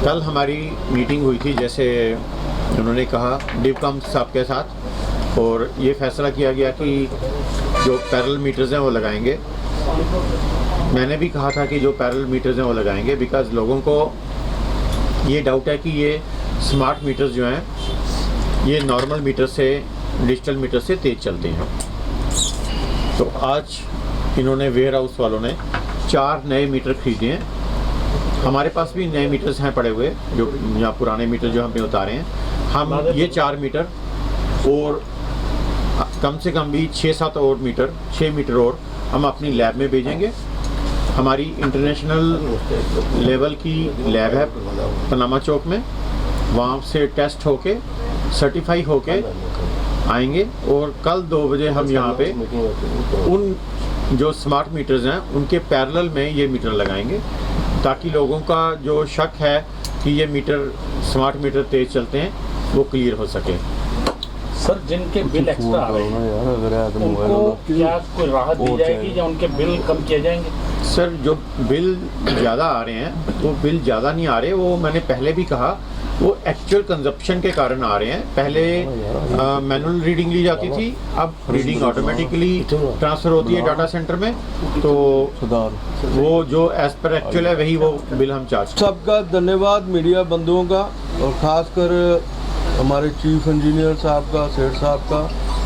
कल हमारी मीटिंग हुई थी, जैसे उन्होंने कहा डिवकम साहब के साथ, और ये फैसला किया गया कि जो पैरेलल मीटर्स हैं वो लगाएंगे। मैंने भी कहा था कि जो पैरेलल मीटर्स हैं वो लगाएंगे, बिकॉज़ लोगों को ये डाउट है कि ये स्मार्ट मीटर्स जो हैं ये नॉर्मल मीटर से, डिजिटल मीटर से तेज़ चलते हैं। तो आज इन्होंने वेयर हाउस वालों ने 4 नए मीटर खरीदे हैं। हमारे पास भी नए मीटर्स हैं पड़े हुए, जो यहाँ पुराने मीटर जो हमने उतारे हैं। हम ये 4 मीटर और कम से कम भी 6-7 और मीटर, 6 मीटर और हम अपनी लैब में भेजेंगे। हमारी इंटरनेशनल लेवल की लैब है पनामा चौक में, वहाँ से टेस्ट होके सर्टिफाई होके आएंगे और कल 2 बजे हम यहाँ पे उन जो स्मार्ट मीटर्स हैं उनके पैरेलल में ये मीटर लगाएंगे, ताकि लोगों का जो शक है कि ये मीटर स्मार्ट मीटर तेज़ चलते हैं वो क्लियर हो सके। सर, जिनके बिल एक्स्ट्रा आ रहे हैं उनको क्या कोई राहत दी जाएगी या उनके बिल कम किए जाएंगे? सर, जो बिल ज़्यादा आ रहे हैं वो बिल ज़्यादा नहीं आ रहे, वो मैंने पहले भी कहा, वो एक्चुअल कंजप्शन के कारण आ रहे हैं। पहले मैनुअल रीडिंग ली जाती थी, अब रीडिंग ऑटोमेटिकली ट्रांसफ़र होती है डाटा सेंटर में, तो वो जो एज पर एक्चुअल है वही वो बिल हम चार्ज। सबका धन्यवाद मीडिया बंधुओं का, और ख़ासकर हमारे चीफ इंजीनियर साहब का, सेठ साहब का,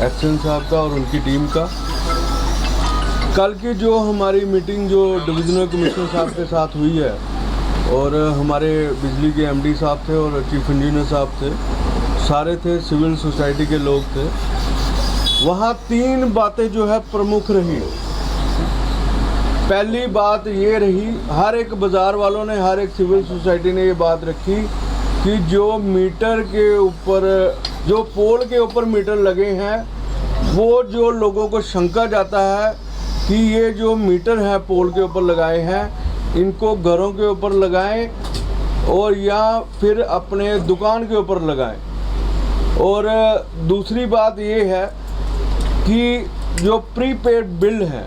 एक्शन साहब का और उनकी टीम का। कल की जो हमारी मीटिंग जो डिविजनल कमिश्नर साहब के साथ हुई है और हमारे बिजली के एमडी साहब थे और चीफ इंजीनियर साहब थे, सारे थे, सिविल सोसाइटी के लोग थे। वहाँ 3 बातें जो है प्रमुख रही। पहली बात ये रही, हर एक बाज़ार वालों ने, हर एक सिविल सोसाइटी ने ये बात रखी कि जो मीटर के ऊपर, जो पोल के ऊपर मीटर लगे हैं, वो जो लोगों को शंका जाता है कि ये जो मीटर है पोल के ऊपर लगाए हैं, इनको घरों के ऊपर लगाएं और या फिर अपने दुकान के ऊपर लगाएं। और दूसरी बात ये है कि जो प्रीपेड बिल हैं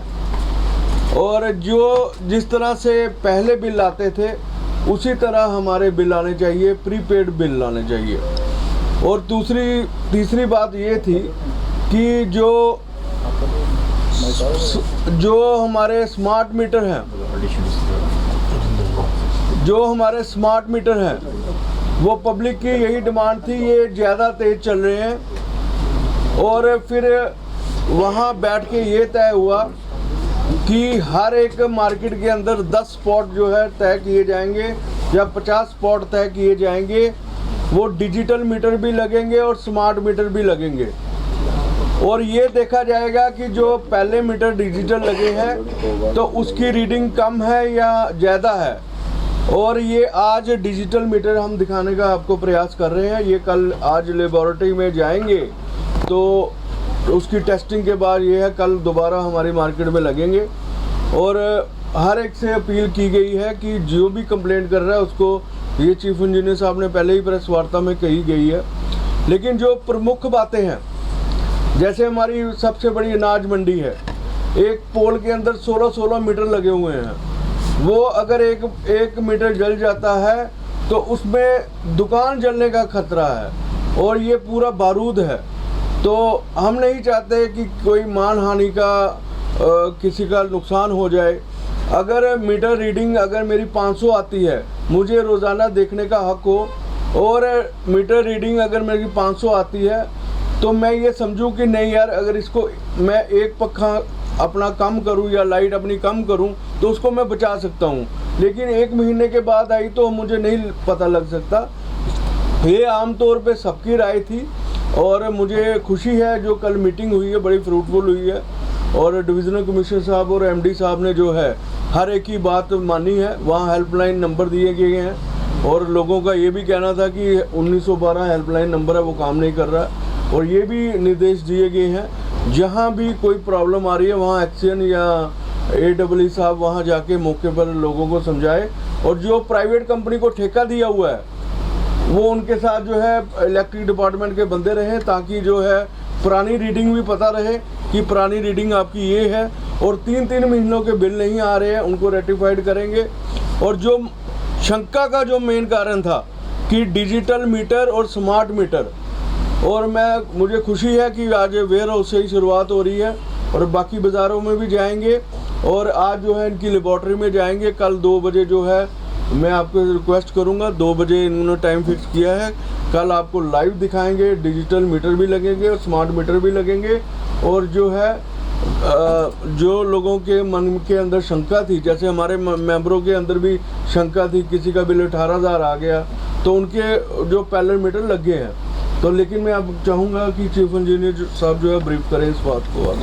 और जो जिस तरह से पहले बिल आते थे उसी तरह हमारे बिल आने चाहिए, प्रीपेड बिल आने चाहिए। और तीसरी बात ये थी कि जो हमारे स्मार्ट मीटर हैं, वो पब्लिक की यही डिमांड थी, ये ज़्यादा तेज़ चल रहे हैं। और फिर वहाँ बैठ के ये तय हुआ कि हर एक मार्केट के अंदर 10 स्पॉट जो है तय किए जाएंगे या 50 स्पॉट तय किए जाएंगे। वो डिजिटल मीटर भी लगेंगे और स्मार्ट मीटर भी लगेंगे, और ये देखा जाएगा कि जो पहले मीटर डिजिटल लगे हैं तो उसकी रीडिंग कम है या ज़्यादा है। और ये आज डिजिटल मीटर हम दिखाने का आपको प्रयास कर रहे हैं। ये कल आज लेबोरेटरी में जाएंगे तो उसकी टेस्टिंग के बाद ये है कल दोबारा हमारी मार्केट में लगेंगे। और हर एक से अपील की गई है कि जो भी कंप्लेंट कर रहा है उसको, ये चीफ इंजीनियर साहब ने पहले ही प्रेस वार्ता में कही गई है। लेकिन जो प्रमुख बातें हैं, जैसे हमारी सबसे बड़ी अनाज मंडी है, एक पोल के अंदर 16 मीटर लगे हुए हैं। वो अगर एक मीटर जल जाता है तो उसमें दुकान जलने का खतरा है और ये पूरा बारूद है। तो हम नहीं चाहते कि कोई मानहानि का किसी का नुकसान हो जाए। अगर मीटर रीडिंग अगर मेरी 500 आती है, मुझे रोज़ाना देखने का हक हो, और मीटर रीडिंग अगर मेरी 500 आती है तो मैं ये समझूं कि नहीं यार, अगर इसको मैं एक पक्का अपना कम करूं या लाइट अपनी कम करूं तो उसको मैं बचा सकता हूं। लेकिन 1 महीने के बाद आई तो मुझे नहीं पता लग सकता। ये आमतौर पे सबकी राय थी और मुझे खुशी है जो कल मीटिंग हुई है बड़ी फ्रूटफुल हुई है, और डिविजनल कमिश्नर साहब और एमडी साहब ने जो है हर एक की बात मानी है। वहाँ हेल्पलाइन नंबर दिए गए हैं और लोगों का ये भी कहना था कि 1912 हेल्पलाइन नंबर है, वो काम नहीं कर रहा। और ये भी निर्देश दिए गए हैं जहाँ भी कोई प्रॉब्लम आ रही है वहाँ एक्शन या AEE साहब वहाँ जाके मौके पर लोगों को समझाए। और जो प्राइवेट कंपनी को ठेका दिया हुआ है वो उनके साथ जो है इलेक्ट्रिक डिपार्टमेंट के बंदे रहें, ताकि जो है पुरानी रीडिंग भी पता रहे कि पुरानी रीडिंग आपकी ये है, और 3-3 महीनों के बिल नहीं आ रहे हैं उनको रेटिफाइड करेंगे। और जो शंका का जो मेन कारण था कि डिजिटल मीटर और स्मार्ट मीटर, और मुझे खुशी है कि आज वेयर हाउस से ही शुरुआत हो रही है और बाकी बाज़ारों में भी जाएंगे और आज जो है इनकी लेबॉर्ट्री में जाएंगे। कल 2 बजे जो है मैं आपको रिक्वेस्ट करूंगा, 2 बजे इन्होंने टाइम फिक्स किया है। कल आपको लाइव दिखाएंगे, डिजिटल मीटर भी लगेंगे और स्मार्ट मीटर भी लगेंगे। और जो है जो लोगों के मन के अंदर शंका थी, जैसे हमारे मेंबरों के अंदर भी शंका थी, किसी का बिल 18,000 आ गया, तो उनके जो पैरेलल मीटर लगे हैं। तो लेकिन मैं अब चाहूँगा कि चीफ इंजीनियर साहब जो है ब्रीफ करें इस बात को।